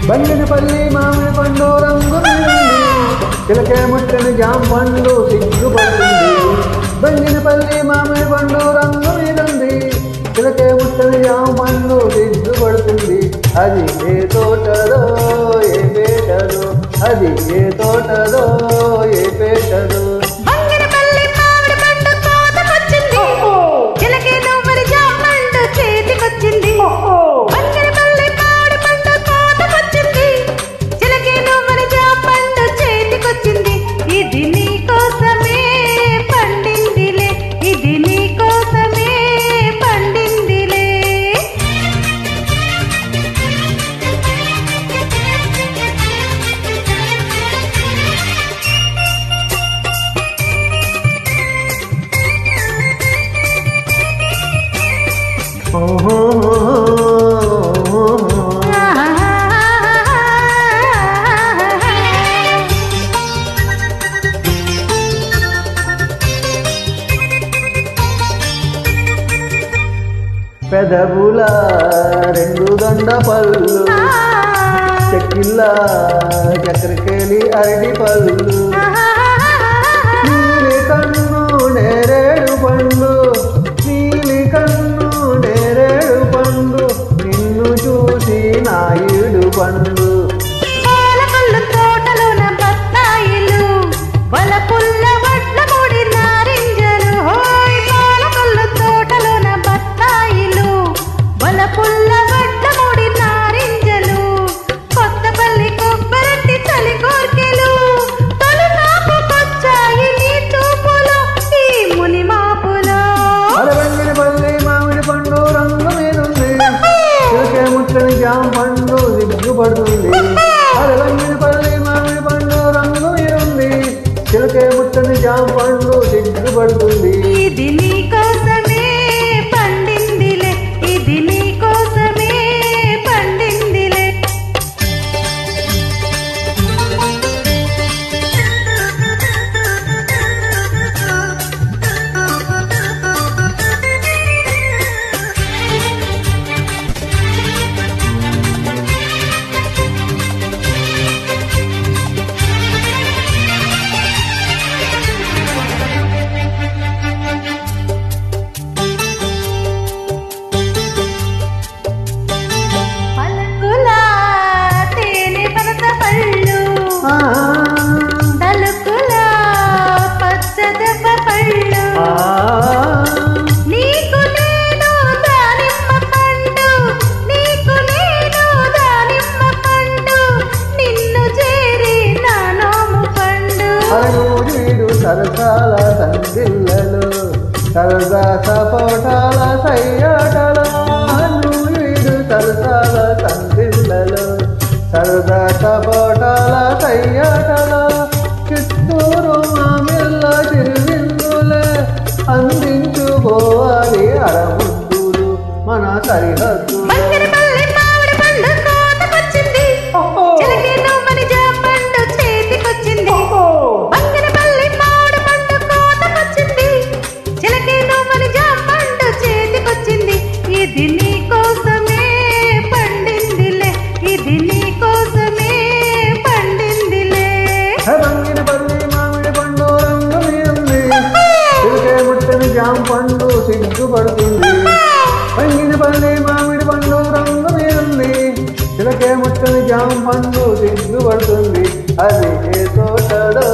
బంగినపల్లి మామిడి పండు రంగు మీదుంది చిలకే ముట్టని జామ పండు సిగ్గుపడుతుంది బంగినపల్లి మామిడి పండు రంగు మీదుంది చిలకే ముట్టని జామ పండు సిగ్గుపడుతుంది అది ఏ తోటలో ఏ పేటలో అది ఏ తోటలో ఏ పేటలో పెదవుల రెండు దొండ పళ్ళు చెక్కిళ్ళ చక్రకేళి అరటి పళ్ళు నీలి కన్ను నేరేడు పండు నీలి కన్ను నేరేడు పండు నిన్ను చూసి నాయుడు పండు జామ పండు సిగ్గుపడుతుంది అరవంగినపల్లి మామిడి పండు రంగు మీరుంది చిలకే ముట్టని జామ పండు సిగ్గుపడుతుంది ఇది నీ కోసమే పండిందిలే ఇది నీ కోసమే పండిందిలే తలుకులా పచ్చదెబ్బ పళ్ళు నీకు నేను దానిమ్మ పండు నీకు నేను దానిమ్మ పండు నిన్ను చేరి నా నోము పండు వీడు సరసాల సందిళ్ళలు సరదా సపోటాల సయ్యాటలు వీడు సరసాల సందిళ్ళలు సరదా సపోటాల సయ్యాటలు చిత్తూరు మామిళ్ళ చిరువిందులే అందించుకోవాలి అరముద్దులు మన సరిహద్దు ఇది నీ కోసమే పండిందిలే ఇది నీ కోసమే పండిందిలే బంగినపల్లి మామిడి పండు రంగు మీదుంది చిలకే ముట్టని జామ పండు సిగ్గుపడుతుంది బంగినపల్లి మామిడి పండు రంగు మీదుంది చిలకే ముట్టని జామ పండు సిగ్గుపడుతుంది అది ఏ తోటలో